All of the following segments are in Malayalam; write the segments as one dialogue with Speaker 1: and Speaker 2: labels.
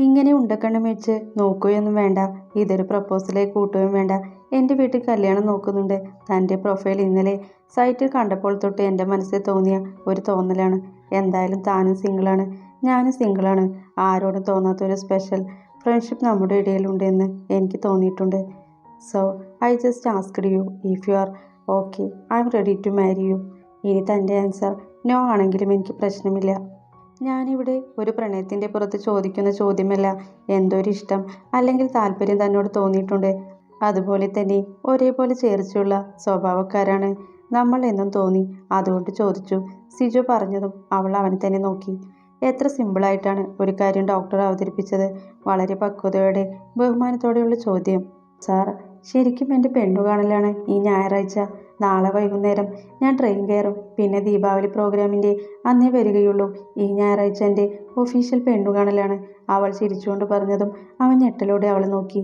Speaker 1: ഇങ്ങനെ ഉണ്ടക്കണ്ണം വെച്ച് നോക്കുകയൊന്നും വേണ്ട. ഇതൊരു പ്രപ്പോസലായി കൂട്ടുകയും വേണ്ട. എൻ്റെ വീട്ടിൽ കല്യാണം നോക്കുന്നുണ്ട്. തൻ്റെ പ്രൊഫൈൽ ഇന്നലെ സൈറ്റിൽ കണ്ടപ്പോൾ തൊട്ട് എൻ്റെ മനസ്സിൽ തോന്നിയ ഒരു തോന്നലാണ്. എന്തായാലും താനും സിംഗിളാണ്, ഞാനും സിംഗിളാണ്. ആരോടും തോന്നാത്തൊരു സ്പെഷ്യൽ ഫ്രണ്ട്ഷിപ്പ് നമ്മുടെ ഇടയിലുണ്ട് എന്ന് എനിക്ക് തോന്നിയിട്ടുണ്ട്. So I just asked you if you are okay. I am ready to marry you. ഇനി തൻ്റെ ആൻസർ നോ ആണെങ്കിലും എനിക്ക് പ്രശ്നമില്ല. ഞാനിവിടെ ഒരു പ്രണയത്തിൻ്റെ പുറത്ത് ചോദിക്കുന്ന ചോദ്യമല്ല. എന്തോ ഒരു ഇഷ്ടം അല്ലെങ്കിൽ താല്പര്യം തന്നോട് തോന്നിയിട്ടുണ്ട്. അതുപോലെ തന്നെ ഒരേപോലെ ചേർച്ചയുള്ള സ്വഭാവക്കാരാണ് നമ്മൾ എന്നും തോന്നി. അതുകൊണ്ട് ചോദിച്ചു. സിജു പറഞ്ഞതും അവൾ അവനെ തന്നെ നോക്കി. എത്ര സിമ്പിളായിട്ടാണ് ഒരു കാര്യം ഡോക്ടർ അവതരിപ്പിച്ചത്. വളരെ പക്വതയോടെ ബഹുമാനത്തോടെയുള്ള ചോദ്യം. സാർ, ശരിക്കും എൻ്റെ പെണ്ണുകാണലാണ് ഈ ഞായറാഴ്ച. നാളെ വൈകുന്നേരം ഞാൻ ട്രെയിൻ കയറും. പിന്നെ ദീപാവലി പ്രോഗ്രാമിൻ്റെ അന്നേ വരികയുള്ളൂ. ഈ ഞായറാഴ്ച എൻ്റെ ഒഫീഷ്യൽ പെണ്ണുകാണലാണ്. അവൾ ചിരിച്ചുകൊണ്ട് പറഞ്ഞതും അവൻ ഞെട്ടലോടെ അവളെ നോക്കി.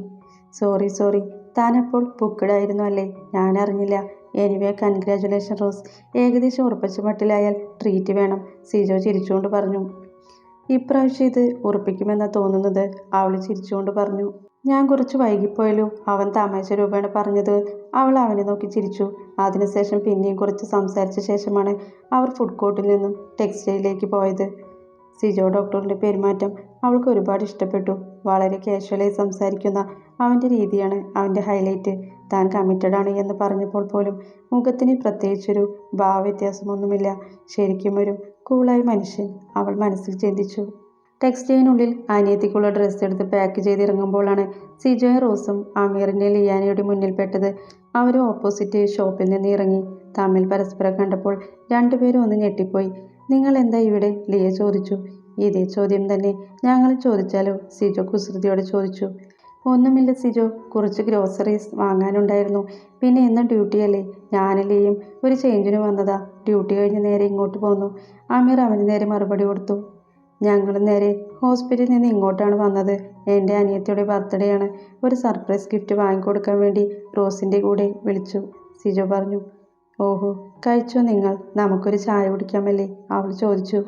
Speaker 1: സോറി, താനപ്പോൾ ബുക്ക്ഡായിരുന്നു അല്ലേ? ഞാൻ അറിഞ്ഞില്ല. Anyway congratulation rose. ഏകദേശം ഉറപ്പിച്ച മട്ടിലായാൽ ട്രീറ്റ് വേണം, സിജോ ചിരിച്ചുകൊണ്ട് പറഞ്ഞു. ഇപ്രാവശ്യം ഇത് ഉറപ്പിക്കുമെന്നാണ് തോന്നുന്നത്, അവൾ ചിരിച്ചുകൊണ്ട് പറഞ്ഞു. ഞാൻ കുറച്ച് വൈകിപ്പോയല്ലോ, അവൻ തമാശ രൂപേണ പറഞ്ഞത്. അവൾ അവനെ നോക്കി ചിരിച്ചു. അതിനുശേഷം പിന്നെയും കുറച്ച് സംസാരിച്ച ശേഷമാണ് അവർ ഫുഡ് കോർട്ടിൽ നിന്നും ടെക്സ്റ്റൈലിലേക്ക് പോയത്. സിജോ ഡോക്ടറിൻ്റെ പെരുമാറ്റം അവൾക്ക് ഒരുപാട് ഇഷ്ടപ്പെട്ടു. വളരെ കാഷ്വലായി സംസാരിക്കുന്ന അവൻ്റെ രീതിയാണ് അവൻ്റെ ഹൈലൈറ്റ്. താൻ കമ്മിറ്റഡ് ആണ് എന്ന് പറഞ്ഞപ്പോൾ പോലും മുഖത്തിന് പ്രത്യേകിച്ചൊരു ഭാവവ്യത്യാസമൊന്നുമില്ല. ശരിക്കും ഒരു കൂളായ മനുഷ്യൻ, അവൾ മനസ്സിൽ ചിന്തിച്ചു. ടെക്സ്റ്റൈലിനുള്ളിൽ അനിയത്തിക്കുള്ള ഡ്രസ്സ് എടുത്ത് പാക്ക് ചെയ്തിറങ്ങുമ്പോഴാണ് സിജോയും റോസും അമീറിൻ്റെ ലിയാനയുടെ മുന്നിൽപ്പെട്ടത്. അവർ ഓപ്പോസിറ്റ് ഷോപ്പിൽ നിന്ന് ഇറങ്ങി. തമ്മിൽ പരസ്പരം കണ്ടപ്പോൾ രണ്ടുപേരും ഒന്ന് ഞെട്ടിപ്പോയി. നിങ്ങൾ എന്താ ഇവിടെ? ലിയ ചോദിച്ചു. ഇതേ ചോദ്യം തന്നെ ഞങ്ങൾ ചോദിച്ചാലോ? സിജോ കുസൃതിയോടെ ചോദിച്ചു. ഒന്നുമില്ല സിജോ, കുറച്ച് ഗ്രോസറീസ് വാങ്ങാനുണ്ടായിരുന്നു. പിന്നെ എന്നും ഡ്യൂട്ടിയല്ലേ? ഞാനും ലിയയും ഒരു ചേഞ്ചിന് വന്നതാ. ഡ്യൂട്ടി കഴിഞ്ഞ് നേരെ ഇങ്ങോട്ട് പോന്നു. അമീർ അവന് നേരെ മറുപടി കൊടുത്തു. ഞങ്ങളും നേരെ ഹോസ്പിറ്റലിൽ നിന്ന് ഇങ്ങോട്ടാണ് വന്നത്. എൻ്റെ അനിയത്തിയുടെ ബർത്ത്ഡേ ആണ്. ഒരു സർപ്രൈസ് ഗിഫ്റ്റ് വാങ്ങിക്കൊടുക്കാൻ വേണ്ടി റോസിൻ്റെ കൂടെ വിളിച്ചു, സിജോ പറഞ്ഞു. ഓഹോ, കഴിച്ചോ നിങ്ങൾ? നമുക്കൊരു ചായ കുടിക്കാമല്ലേ? അവൾ ചോദിച്ചു.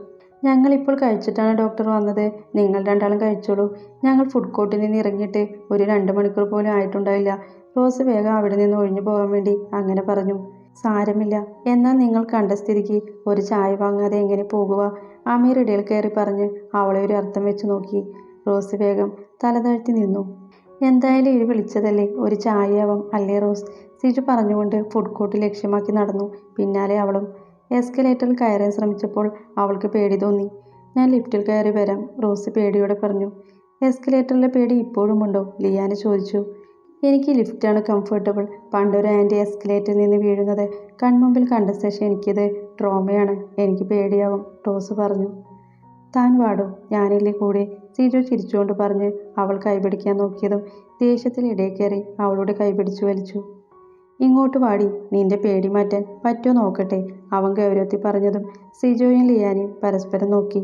Speaker 1: ഞങ്ങളിപ്പോൾ കഴിച്ചിട്ടാണ് ഡോക്ടർ വന്നത്. നിങ്ങൾ രണ്ടാളും കഴിച്ചോളൂ. ഞങ്ങൾ ഫുഡ് കോർട്ടിൽ നിന്ന് ഇറങ്ങിയിട്ട് ഒരു 2 മണിക്കൂർ പോലും ആയിട്ടുണ്ടായില്ല. റോസ് വേഗം അവിടെ നിന്ന് ഒഴിഞ്ഞു പോകാൻ വേണ്ടി അങ്ങനെ പറഞ്ഞു. സാരമില്ല, എന്നാൽ നിങ്ങൾ കണ്ട സ്ഥിതിക്ക് ഒരു ചായ വാങ്ങാതെ എങ്ങനെ പോകുക? അമീർ ഇടയിൽ കയറി പറഞ്ഞ് അവളെ ഒരു അർത്ഥം വെച്ച് നോക്കി. റോസ് വേഗം തലതാഴ്ത്തി നിന്നു. എന്തായാലും ഇത് വിളിച്ചതല്ലേ, ഒരു ചായയാവാം അല്ലേ റോസ്? സിജു പറഞ്ഞുകൊണ്ട് ഫുഡ് കോർട്ട് ലക്ഷ്യമാക്കി നടന്നു. പിന്നാലെ അവളും. എസ്കലേറ്ററിൽ കയറാൻ ശ്രമിച്ചപ്പോൾ അവൾക്ക് പേടി തോന്നി. ഞാൻ ലിഫ്റ്റിൽ കയറി വരാം, റോസ് പേടിയോടെ പറഞ്ഞു. എസ്കലേറ്ററിലെ പേടി ഇപ്പോഴുമുണ്ടോ? ലിയാന ചോദിച്ചു. എനിക്ക് ലിഫ്റ്റാണ് കംഫർട്ടബിൾ. പണ്ടൊരു ആൻറ്റി എസ്കലേറ്ററിൽ നിന്ന് വീഴുന്നത് കൺമുമ്പിൽ കണ്ട ശേഷം എനിക്കിത് ട്രോമയാണ്. എനിക്ക് പേടിയാവും, റോസ് പറഞ്ഞു. താൻ വാടോ, ഞാനില്ലേ കൂടെ, സിജു ചിരിച്ചുകൊണ്ട് പറഞ്ഞ് അവൾ കൈപിടിക്കാൻ നോക്കിയതും ദേഷ്യത്തിൽ ഇടയിൽ കയറി അവളുടെ കൈപിടിച്ചു വലിച്ചു. ഇങ്ങോട്ട് വാടി, നിന്റെ പേടി മാറ്റാൻ പറ്റുമോ നോക്കട്ടെ, അവൻ ഗൗരവത്തിൽ പറഞ്ഞതും സിജോയും ലിയാനയും പരസ്പരം നോക്കി.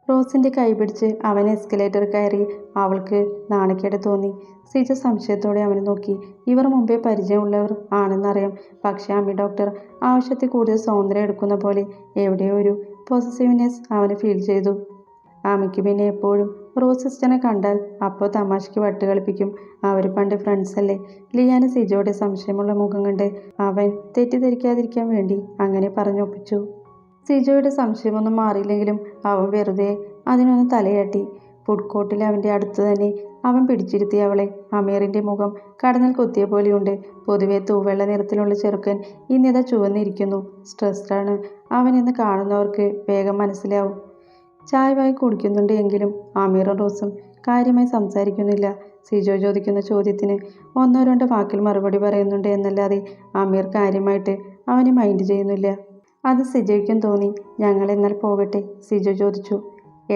Speaker 1: റോസിൻ്റെ കൈപിടിച്ച് അവൻ എസ്കലേറ്റർ കയറി. അവൾക്ക് നാണക്കേട് തോന്നി. സിജോ സംശയത്തോടെ അവനെ നോക്കി. ഇവർ മുമ്പേ പരിചയമുള്ളവർ ആണെന്നറിയാം. പക്ഷേ അമ്മി ഡോക്ടർ ആവശ്യത്തിൽ കൂടുതൽ സ്വാതന്ത്ര്യം എടുക്കുന്ന പോലെ എവിടെയോ ഒരു പോസസീവ്നെസ് അവന് ഫീൽ ചെയ്തു. അമ്മയ്ക്ക് പിന്നെ എപ്പോഴും റോസ് സിസ്റ്ററിനെ കണ്ടാൽ അപ്പോൾ തമാശയ്ക്ക് വട്ട് കളിപ്പിക്കും. അവർ പണ്ട് ഫ്രണ്ട്സ് അല്ലേ? ലിയാന സിജോയുടെ സംശയമുള്ള മുഖം കണ്ട് അവൻ തെറ്റിദ്ധരിക്കാതിരിക്കാൻ വേണ്ടി അങ്ങനെ പറഞ്ഞൊപ്പിച്ചു. സിജോയുടെ സംശയമൊന്നും മാറിയില്ലെങ്കിലും അവൻ വെറുതെ അതിനൊന്ന് തലയാട്ടി. ഫുഡ് കോർട്ടിൽ അവൻ്റെ അടുത്ത് തന്നെ അവൻ പിടിച്ചിരുത്തി അവളെ. അമീറിൻ്റെ മുഖം കടന്നൽ കൊത്തിയ പോലെയുണ്ട്. പൊതുവെ തൂവെള്ള നിറത്തിലുള്ള ചെറുക്കൻ ഇന്നിതാ ചുവന്നിരിക്കുന്നു. സ്ട്രെസ്ഡാണ് അവനെന്ന് കാണുന്നവർക്ക് വേഗം മനസ്സിലാവും. ചായ വാങ്ങി കുടിക്കുന്നുണ്ട് എങ്കിലും അമീറും റോസും കാര്യമായി സംസാരിക്കുന്നില്ല. സിജോ ചോദിക്കുന്ന ചോദ്യത്തിന് 1-2 വാക്കിൽ മറുപടി പറയുന്നുണ്ട് എന്നല്ലാതെ അമീർ കാര്യമായിട്ട് അവനെ മൈൻഡ് ചെയ്യുന്നില്ല. അത് സിജോയ്ക്കും തോന്നി. ഞങ്ങൾ എന്നാൽ പോകട്ടെ? സിജോ ചോദിച്ചു.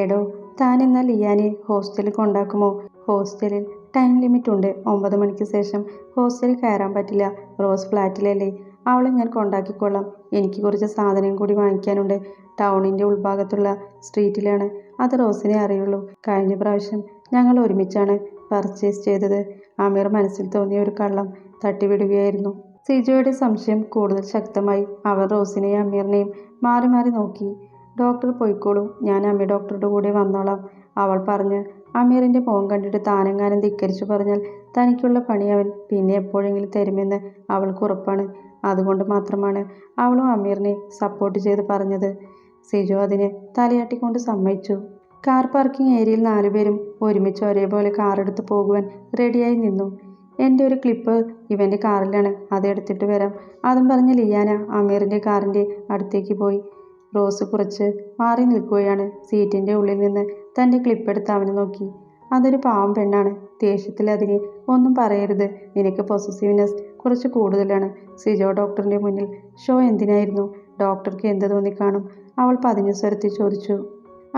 Speaker 1: എടോ, താൻ എന്നാൽ ലിയാനെ ഹോസ്റ്റലിൽ കൊണ്ടാക്കുമോ? ഹോസ്റ്റലിൽ ടൈം ലിമിറ്റ് ഉണ്ട്. 9 മണിക്ക് ശേഷം ഹോസ്റ്റലിൽ കയറാൻ പറ്റില്ല. റോസ് ഫ്ലാറ്റിലല്ലേ? അവളെ ഞാൻ കൊണ്ടാക്കിക്കൊള്ളാം. എനിക്ക് കുറച്ച് സാധനം കൂടി വാങ്ങിക്കാനുണ്ട്. ടൗണിൻ്റെ ഉൾഭാഗത്തുള്ള സ്ട്രീറ്റിലാണ്. അത് റോസിനെ അറിയുള്ളൂ. കഴിഞ്ഞ പ്രാവശ്യം ഞങ്ങൾ ഒരുമിച്ചാണ് പർച്ചേസ് ചെയ്തത്. അമീർ മനസ്സിൽ തോന്നിയ ഒരു കള്ളം തട്ടിവിടുകയായിരുന്നു. സിജോയുടെ സംശയം കൂടുതൽ ശക്തമായി. അവൻ റോസിനെയും അമീറിനെയും മാറി മാറി നോക്കി. ഡോക്ടർ പോയിക്കോളൂ, ഞാൻ അമ്മി ഡോക്ടറുടെ കൂടെ വന്നോളാം, അവൾ പറഞ്ഞ് അമീറിൻ്റെ മുഖം കണ്ടിട്ട് താനെങ്ങാനും ധിക്കരിച്ചു പറഞ്ഞാൽ തനിക്കുള്ള പണി അവൻ പിന്നെ എപ്പോഴെങ്കിലും തരുമെന്ന് അവൾക്ക് ഉറപ്പാണ്. അതുകൊണ്ട് മാത്രമാണ് അവളും അമീറിനെ സപ്പോർട്ട് ചെയ്ത് പറഞ്ഞത്. സിജോ അതിന് തലയാട്ടിക്കൊണ്ട് സമ്മതിച്ചു. കാർ പാർക്കിംഗ് ഏരിയയിൽ 4 പേരും ഒരുമിച്ച് ഒരേപോലെ കാറെടുത്ത് പോകുവാൻ റെഡിയായി നിന്നു. എൻ്റെ ഒരു ക്ലിപ്പ് ഇവൻ്റെ കാറിലാണ്, അതെടുത്തിട്ട് വരാം, അതും പറഞ്ഞ് ലിയാന അമീറിൻ്റെ കാറിൻ്റെ അടുത്തേക്ക് പോയി. റോസ് കുറച്ച് മാറി നിൽക്കുകയാണ്. സീറ്റിൻ്റെ ഉള്ളിൽ നിന്ന് തൻ്റെ ക്ലിപ്പെടുത്ത് അവനെ നോക്കി. അതൊരു പാവം പെണ്ണാണ്. ദേഷ്യത്തിൽ അതിനെ ഒന്നും പറയരുത്, നിനക്ക് പൊസസീവ്നെസ് കുറച്ച് കൂടുതലാണ്. സിജോ ഡോക്ടറിൻ്റെ മുന്നിൽ ഷോ എന്തിനായിരുന്നു? ഡോക്ടർക്ക് എന്ത് തോന്നിക്കാണും? അവൾ പതിഞ്ഞ സ്വരത്തിൽ ചോദിച്ചു.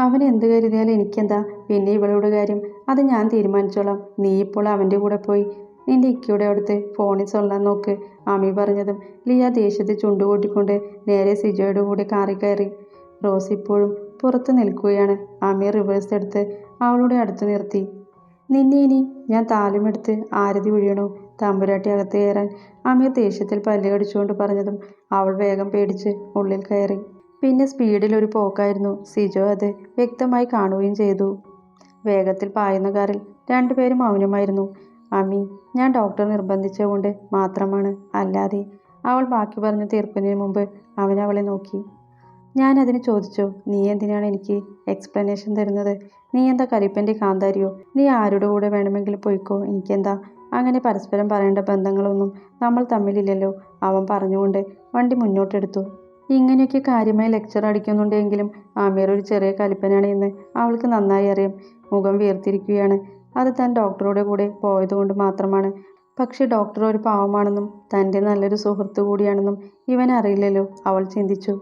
Speaker 1: അവൻ എന്ത് കരുതിയാൽ എനിക്കെന്താ? പിന്നെ ഇവളുടെ കാര്യം അത് ഞാൻ തീരുമാനിച്ചോളാം. നീ ഇപ്പോൾ അവൻ്റെ കൂടെ പോയി നിന്റെ ഇക്കയുടെ അടുത്ത് ഫോണിൽ സൊല്ലാൻ നോക്ക്. ആമി പറഞ്ഞതും ലിയ ദേഷ്യത്തിൽ ചുണ്ടുകൂട്ടിക്കൊണ്ട് നേരെ സിജോയുടെ കൂടെ കാറിൽ കയറി. റോസ് ഇപ്പോഴും പുറത്ത് നിൽക്കുകയാണ്. ആമി റിവേഴ്സ് എടുത്ത് അവളുടെ അടുത്ത് നിർത്തി. നിന്നെ ഇനി ഞാൻ താലുമെടുത്ത് ആരതി ഒഴിയണോ? തമ്പുരാട്ടി അകത്ത് കയറാൻ അമീർ ദേഷ്യത്തിൽ പല്ല് കടിച്ചുകൊണ്ട് പറഞ്ഞതും അവൾ വേഗം പേടിച്ച് ഉള്ളിൽ കയറി. പിന്നെ സ്പീഡിൽ ഒരു പോക്കായിരുന്നു. സിജോ അത് വ്യക്തമായി കാണുകയും ചെയ്തു. വേഗത്തിൽ പായുന്ന കാറിൽ 2 പേരും മൗനമായിരുന്നു. അമ്മി, ഞാൻ ഡോക്ടർ നിർബന്ധിച്ചുകൊണ്ട് മാത്രമാണ്, അല്ലാതെ. അവൾ ബാക്കി പറഞ്ഞു തീർക്കുന്നതിന് മുമ്പ് അവൻ അവളെ നോക്കി. ഞാൻ അതിന് ചോദിച്ചോ? നീ എന്തിനാണ് എനിക്ക് എക്സ്പ്ലനേഷൻ തരുന്നത്? നീ എന്താ കലിപ്പൻ്റെ കാന്താരിയോ? നീ ആരുടെ കൂടെ വേണമെങ്കിലും പോയിക്കോ, എനിക്കെന്താ? അങ്ങനെ പരസ്പരം പറയേണ്ട ബന്ധങ്ങളൊന്നും നമ്മൾ തമ്മിലില്ലല്ലോ, അവൻ പറഞ്ഞുകൊണ്ട് വണ്ടി മുന്നോട്ടെടുത്തു. ഇങ്ങനെയൊക്കെ കാര്യമായി ലെക്ചർ അടിക്കുന്നുണ്ടെങ്കിലും ആമീർ ഒരു ചെറിയ കലിപ്പനാണ് എന്ന് അവൾക്ക് നന്നായി അറിയാം. മുഖം വീർത്തിരിക്കുകയാണ്. അത് താൻ ഡോക്ടറുടെ കൂടെ പോയതുകൊണ്ട് മാത്രമാണ്. പക്ഷെ ഡോക്ടർ ഒരു പാവമാണെന്നും തൻ്റെ നല്ലൊരു സുഹൃത്തു കൂടിയാണെന്നും ഇവൻ അറിയില്ലല്ലോ, അവൾ ചിന്തിച്ചു.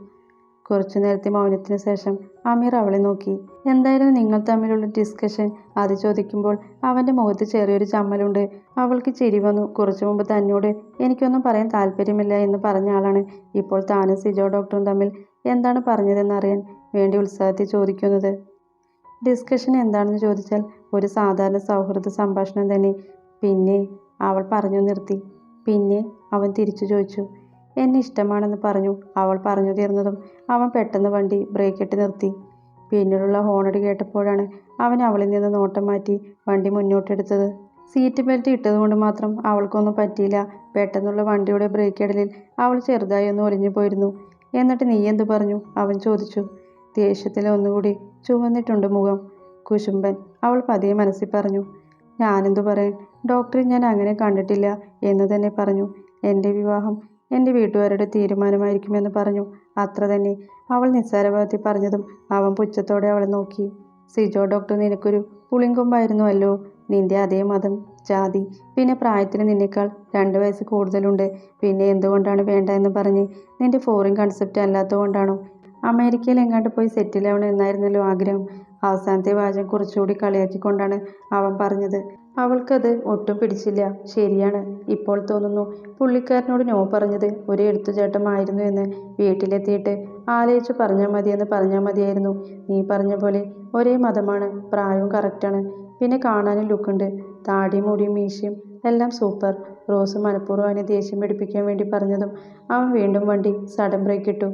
Speaker 1: കുറച്ചു നേരത്തെ മൗനത്തിന് ശേഷം അമീർ അവളെ നോക്കി. എന്തായിരുന്നു നിങ്ങൾ തമ്മിലുള്ള ഡിസ്കഷൻ? അത് ചോദിക്കുമ്പോൾ അവൻ്റെ മുഖത്ത് ചെറിയൊരു ചമ്മലുണ്ട്. അവൾക്ക് ചിരി വന്നു. കുറച്ചു മുമ്പ് തന്നോട് എനിക്കൊന്നും പറയാൻ താല്പര്യമില്ല എന്ന് പറഞ്ഞ ആളാണ് ഇപ്പോൾ താനും സിജോ ഡോക്ടറും തമ്മിൽ എന്താണ് പറഞ്ഞതെന്നറിയാൻ വേണ്ടി ഉത്സാഹത്തിൽ ചോദിക്കുന്നത്. ഡിസ്കഷൻ എന്താണെന്ന് ചോദിച്ചാൽ ഒരു സാധാരണ സൗഹൃദ സംഭാഷണം തന്നെ. പിന്നെ അവൾ പറഞ്ഞു നിർത്തി. പിന്നെ അവൻ തിരിച്ചു ചോദിച്ചു. എന്നെ ഇഷ്ടമാണെന്ന് പറഞ്ഞു. അവൾ പറഞ്ഞു തീർന്നതും അവൻ പെട്ടെന്ന് വണ്ടി ബ്രേക്കിട്ട് നിർത്തി. പിന്നിലുള്ള ഹോണടി കേട്ടപ്പോഴാണ് അവൻ അവളിൽ നിന്ന് നോട്ടം മാറ്റി വണ്ടി മുന്നോട്ടെടുത്തത്. സീറ്റ് ബെൽറ്റ് ഇട്ടതുകൊണ്ട് മാത്രം അവൾക്കൊന്നും പറ്റിയില്ല. പെട്ടെന്നുള്ള വണ്ടിയുടെ ബ്രേക്കിടലിൽ അവൾ ചെറുതായി ഒന്ന് ഒലിഞ്ഞു പോയിരുന്നു. എന്നിട്ട് നീ എന്തു പറഞ്ഞു? അവൻ ചോദിച്ചു. ദേഷ്യത്തിൽ ഒന്നുകൂടി ചുവന്നിട്ടുണ്ട് മുഖം. കുശുംബൻ, അവൾ പതിയെ മനസ്സിൽ പറഞ്ഞു. ഞാനെന്തു പറയാൻ? ഡോക്ടറെ ഞാൻ അങ്ങനെ കണ്ടിട്ടില്ല എന്ന് തന്നെ പറഞ്ഞു. എൻ്റെ വിവാഹം എൻ്റെ വീട്ടുകാരുടെ തീരുമാനമായിരിക്കുമെന്ന് പറഞ്ഞു, അത്ര തന്നെ. അവൾ നിസ്സാരഭാവത്തിൽ പറഞ്ഞതും അവൻ പുച്ഛത്തോടെ അവളെ നോക്കി. സിജോ ഡോക്ടർ നിനക്കൊരു പുളിങ്കൊമ്പായിരുന്നു അല്ലോ. നിന്റെ അതേ മതം, ജാതി, പിന്നെ പ്രായത്തിന് നിന്നേക്കാൾ 2 വയസ്സ് കൂടുതലുണ്ട്. പിന്നെ എന്തുകൊണ്ടാണ് വേണ്ട എന്ന് പറഞ്ഞ്? നിന്റെ ഫോറിൻ കൺസെപ്റ്റ് അല്ലാത്തതുകൊണ്ടാണോ? അമേരിക്കയിൽ എങ്ങാണ്ട് പോയി സെറ്റിലാവണം എന്നായിരുന്നല്ലോ ആഗ്രഹം. അവസാനത്തെ വാചകം കുറച്ചുകൂടി കളിയാക്കിക്കൊണ്ടാണ് അവൻ പറഞ്ഞത്. അവൾക്കത് ഒട്ടും പിടിച്ചില്ല. ശരിയാണ്, ഇപ്പോൾ തോന്നുന്നു പുള്ളിക്കാരനോട് നോ പറഞ്ഞത് ഒരു എടുത്തുചാട്ടമായിരുന്നു എന്ന്. വീട്ടിലെത്തിയിട്ട് ആലോചിച്ച് പറഞ്ഞാൽ മതിയായിരുന്നു. നീ പറഞ്ഞ പോലെ ഒരേ മതമാണ്, പ്രായവും കറക്റ്റാണ്, പിന്നെ കാണാനും ലുക്കുണ്ട്. താടിയും മുടിയും മീശയും എല്ലാം സൂപ്പർ. റോസ് മനഃപൂർവ്വം അവനെ ദേഷ്യം പിടിപ്പിക്കാൻ വേണ്ടി പറഞ്ഞതും അവൻ വീണ്ടും വണ്ടി സഡൻ ബ്രേക്കിട്ടു.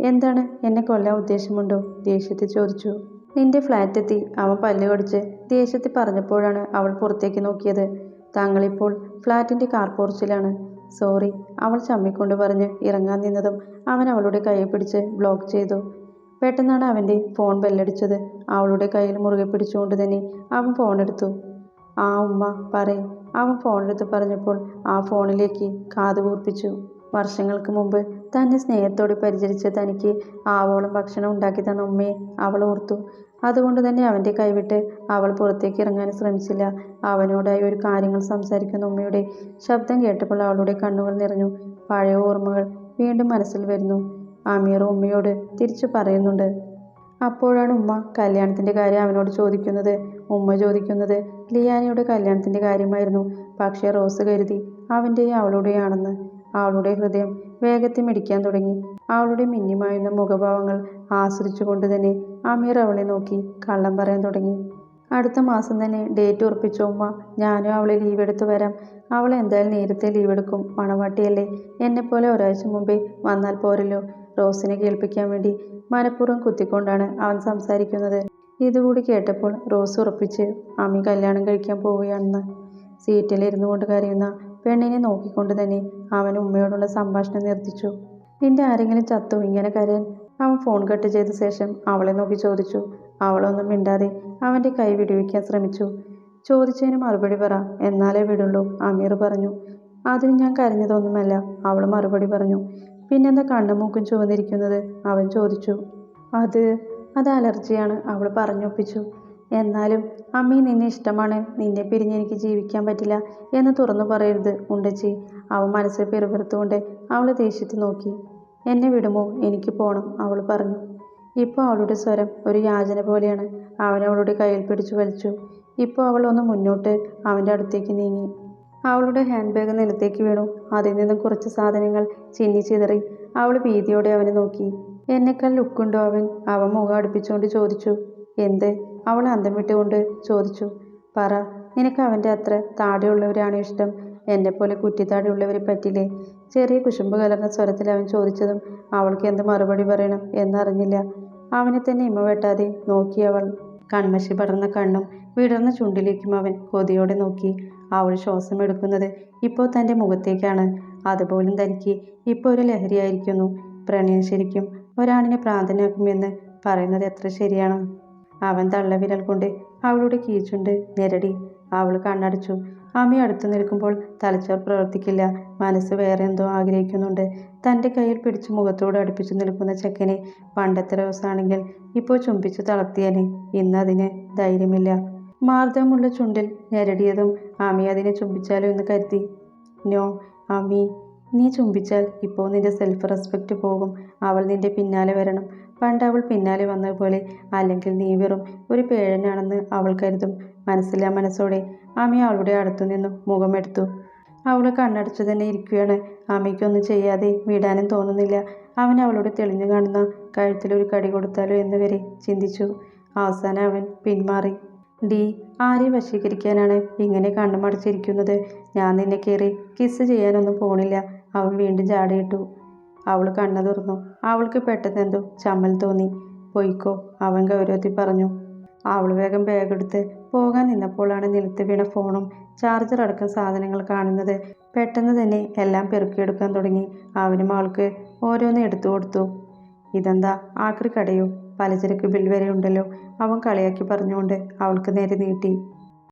Speaker 1: എന്താണ്, എന്നെ കൊല്ലാൻ ഉദ്ദേശമുണ്ടോ? ദേഷ്യത്തിൽ ചോദിച്ചു. നിന്റെ ഫ്ലാറ്റെത്തി, അവൻ പല്ല് കടിച്ച് ദേഷ്യത്തിൽ പറഞ്ഞപ്പോഴാണ് അവൾ പുറത്തേക്ക് നോക്കിയത്. താങ്കളിപ്പോൾ ഫ്ലാറ്റിൻ്റെ കാർ പോർച്ചിലാണ്. സോറി, അവൾ ചമ്മിക്കൊണ്ട് പറഞ്ഞ് ഇറങ്ങാൻ നിന്നതും അവൻ അവളുടെ കൈയെ പിടിച്ച് ബ്ലോക്ക് ചെയ്തു. പെട്ടെന്നാണ് അവൻ്റെ ഫോൺ ബെല്ലടിച്ചത്. അവളുടെ കയ്യിൽ മുറുകെ പിടിച്ചുകൊണ്ട് തന്നെ അവൻ ഫോണെടുത്തു. ആ ഉമ്മ പറയ്, അവൻ ഫോണെടുത്ത് പറഞ്ഞപ്പോൾ ആ ഫോണിലേക്ക് കാത് കൂർപ്പിച്ചു. വർഷങ്ങൾക്ക് മുമ്പ് തന്നെ സ്നേഹത്തോടെ പരിചരിച്ച് തനിക്ക് ആവോളം ഭക്ഷണം ഉണ്ടാക്കി തന്ന ഉമ്മയെ അവൾ ഓർത്തു. അതുകൊണ്ട് തന്നെ അവൻ്റെ കൈവിട്ട് അവൾ പുറത്തേക്ക് ഇറങ്ങാൻ ശ്രമിച്ചില്ല. അവനോടായി ഒരു കാര്യങ്ങൾ സംസാരിക്കുന്ന ഉമ്മയുടെ ശബ്ദം കേട്ടപ്പോൾ അവളുടെ കണ്ണുകൾ നിറഞ്ഞു. പഴയ ഓർമ്മകൾ വീണ്ടും മനസ്സിൽ വരുന്നു. അമീർ ഉമ്മയോട് തിരിച്ചു പറയുന്നുണ്ട്. അപ്പോഴാണ് ഉമ്മ കല്യാണത്തിൻ്റെ കാര്യം അവനോട് ചോദിക്കുന്നത്. ഉമ്മ ചോദിക്കുന്നത് ലിയാനയുടെ കല്യാണത്തിൻ്റെ കാര്യമായിരുന്നു. പക്ഷേ റോസ് കരുതി അവൻ്റെയും അവളുടെയാണെന്ന്. അവളുടെ ഹൃദയം വേഗത്തിൽ മിടിക്കാൻ തുടങ്ങി. അവളുടെ മിന്നിമായുന്ന മുഖഭാവങ്ങൾ ആസ്വദിച്ചുകൊണ്ട് തന്നെ അമീർ അവളെ നോക്കി കള്ളം പറയാൻ തുടങ്ങി. അടുത്ത മാസം തന്നെ ഡേറ്റ് ഉറപ്പിച്ച ഉമ്മ. ഞാനും അവളെ ലീവെടുത്ത് വരാം. അവൾ എന്തായാലും നേരത്തെ ലീവെടുക്കും. മണവാട്ടിയല്ലേ, എന്നെപ്പോലെ ഒരാഴ്ച മുമ്പേ വന്നാൽ പോരല്ലോ. റോസിനെ കേൾപ്പിക്കാൻ വേണ്ടി മനഃപൂർവ്വം കുത്തിക്കൊണ്ടാണ് അവൻ സംസാരിക്കുന്നത്. ഇതുകൂടി കേട്ടപ്പോൾ റോസ് ഉറപ്പിച്ച് അമ്മി കല്യാണം കഴിക്കാൻ പോവുകയാണെന്ന്. സീറ്റിലിരുന്നു കൊണ്ട് കരയുന്ന പെണ്ണിനെ നോക്കിക്കൊണ്ട് തന്നെ അവൻ ഉമ്മയോടുള്ള സംഭാഷണം നിർത്തിച്ചു. നിന്റെ ആരെങ്കിലും ചത്തോ ഇങ്ങനെ കരയാൻ? അവൻ ഫോൺ കട്ട് ചെയ്ത ശേഷം അവളെ നോക്കി ചോദിച്ചു. അവളൊന്നും മിണ്ടാതെ അവൻ്റെ കൈ വിടുവിക്കാൻ ശ്രമിച്ചു. ചോദിച്ചതിന് മറുപടി പറ, എന്നാലേ വിടുള്ളൂ, അമീർ പറഞ്ഞു. അതിന് ഞാൻ കരഞ്ഞതൊന്നുമല്ല, അവൾ മറുപടി പറഞ്ഞു. പിന്നെന്താ കണ്ണും മൂക്കും ചുവന്നിരിക്കുന്നത്? അവൻ ചോദിച്ചു. അത് അലർജിയാണ്, അവൾ പറഞ്ഞൊപ്പിച്ചു. എന്നാലും അമ്മി, നിന്നെ ഇഷ്ടമാണ്, നിന്നെ പിരിഞ്ഞ് എനിക്ക് ജീവിക്കാൻ പറ്റില്ല എന്ന് തുറന്നു പറയരുത് ഉണ്ടച്ചി. അവൻ മനസ്സിൽ പിറുപിറുത്തുകൊണ്ട് അവളെ ദേഷ്യത്തിൽ നോക്കി. എന്നെ വിടുമോ, എനിക്ക് പോണം, അവൾ പറഞ്ഞു. ഇപ്പോൾ അവളുടെ സ്വരം ഒരു യാചന പോലെയാണ്. അവൻ അവളുടെ കയ്യിൽ പിടിച്ചു വലിച്ചു. ഇപ്പോൾ അവൾ ഒന്ന് മുന്നോട്ട് അവൻ്റെ അടുത്തേക്ക് നീങ്ങി. അവളുടെ ഹാൻഡ് ബാഗ് നിലത്തേക്ക് വീണു. അതിൽ നിന്നും കുറച്ച് സാധനങ്ങൾ ചിന്നിച്ചിതറി. അവൾ ഭീതിയോടെ അവനെ നോക്കി. എന്നെക്കാൾ ലുക്കുണ്ടോ അവൻ? അവൻ മുഖം അടുപ്പിച്ചുകൊണ്ട് ചോദിച്ചു. എന്ത്? അവൾ അന്തം വിട്ടുകൊണ്ട് ചോദിച്ചു. പറ, നിനക്ക് അവൻ്റെ അത്ര താടിയുള്ളവരാണ് ഇഷ്ടം? എന്നെപ്പോലെ കുറ്റിത്താടിയുള്ളവരെ പറ്റില്ലേ? ചെറിയ കുശുമ്പ് കലർന്ന സ്വരത്തിൽ അവൻ ചോദിച്ചതും അവൾക്ക് എന്ത് മറുപടി പറയണം എന്നറിഞ്ഞില്ല. അവനെ തന്നെ ഇമ വെട്ടാതെ നോക്കി അവൾ. കൺമഷി പടർന്ന കണ്ണും വിടർന്ന ചുണ്ടിലേക്കും അവൻ കൊതിയോടെ നോക്കി. അവൾ ശ്വാസം എടുക്കുന്നത് ഇപ്പോൾ തൻ്റെ മുഖത്തേക്കാണ്. അതുപോലും തനിക്ക് ഇപ്പോൾ ഒരു ലഹരിയായിരിക്കുന്നു. പ്രണയം ശരിക്കും ഒരാണിനെ ഭ്രാന്തനാക്കുമെന്ന് പറയുന്നത് എത്ര ശരിയാണ്? അവൻ തള്ളവിരൽ കൊണ്ട് അവളുടെ കീച്ചുണ്ട് ഞെരടി. അവൾ കണ്ണടച്ചു. അമ്മി അടുത്തു നിൽക്കുമ്പോൾ തലച്ചോർ പ്രവർത്തിക്കില്ല. മനസ്സ് വേറെ എന്തോ ആഗ്രഹിക്കുന്നുണ്ട്. തൻ്റെ കയ്യിൽ പിടിച്ച് മുഖത്തോട് അടുപ്പിച്ചു നിൽക്കുന്ന ചെക്കനെ പണ്ടത്തെ റോസാണെങ്കിൽ ഇപ്പോൾ ചുംബിച്ചു തളർത്തിയേനെ. ഇന്നതിന് ധൈര്യമില്ല. മാർദ്ദവമുള്ള ചുണ്ടിൽ ഞെരടിയതും അമ്മി അതിനെ ചുംബിച്ചാലോ എന്ന് കരുതി. നോ അമ്മി, നീ ചുംബിച്ചാൽ ഇപ്പോൾ നിന്റെ സെൽഫ് റെസ്പെക്റ്റ് പോകും. അവൾ നിന്റെ പിന്നാലെ വരണം. പണ്ട് അവൾ പിന്നാലെ വന്നതുപോലെ. അല്ലെങ്കിൽ നീ വെറും ഒരു പേഴനാണെന്ന് അവൾ കരുതും. മനസ്സില്ലാ മനസ്സോടെ അമ്മി അവളുടെ അടുത്തു നിന്നും മുഖമെടുത്തു. അവൾ കണ്ണടച്ചു തന്നെ ഇരിക്കുകയാണ്. അമ്മയ്ക്കൊന്നും ചെയ്യാതെ വിടാനും തോന്നുന്നില്ല. അവൻ അവളുടെ തെളിഞ്ഞു കാണുന്ന കഴുത്തിലൊരു കടി കൊടുത്താലോ എന്ന് വരെ ചിന്തിച്ചു. അവസാനം അവൻ പിന്മാറി. ഡി, ആരെ വശീകരിക്കാനാണ് ഇങ്ങനെ കണ്ണുമടച്ചിരിക്കുന്നത്? ഞാൻ നിന്നെ കയറി കിസ് ചെയ്യാനൊന്നും പോണില്ല. അവൻ വീണ്ടും ജാടയിട്ടു. അവൾ കണ്ണു തുറന്നു. അവൾക്ക് പെട്ടെന്നെന്തോ ചമ്മൽ തോന്നി. പൊയ്ക്കോ, അവൻ ഗൗരവത്തിൽ പറഞ്ഞു. അവൾ വേഗം ബാഗെടുത്ത് പോകാൻ നിന്നപ്പോഴാണ് നിലത്ത് വീണ ഫോണും ചാർജർ അടക്കം സാധനങ്ങൾ കാണുന്നത്. പെട്ടെന്ന് തന്നെ എല്ലാം പെറുക്കിയെടുക്കാൻ തുടങ്ങി. അവനും അവൾക്ക് ഓരോന്ന് എടുത്തു കൊടുത്തു. ഇതെന്താ, ആക്രി കടയോ? പലചരക്ക് ബിൽ വരെ ഉണ്ടല്ലോ, അവൻ കളിയാക്കി പറഞ്ഞുകൊണ്ട് അവൾക്ക് നേരെ നീട്ടി.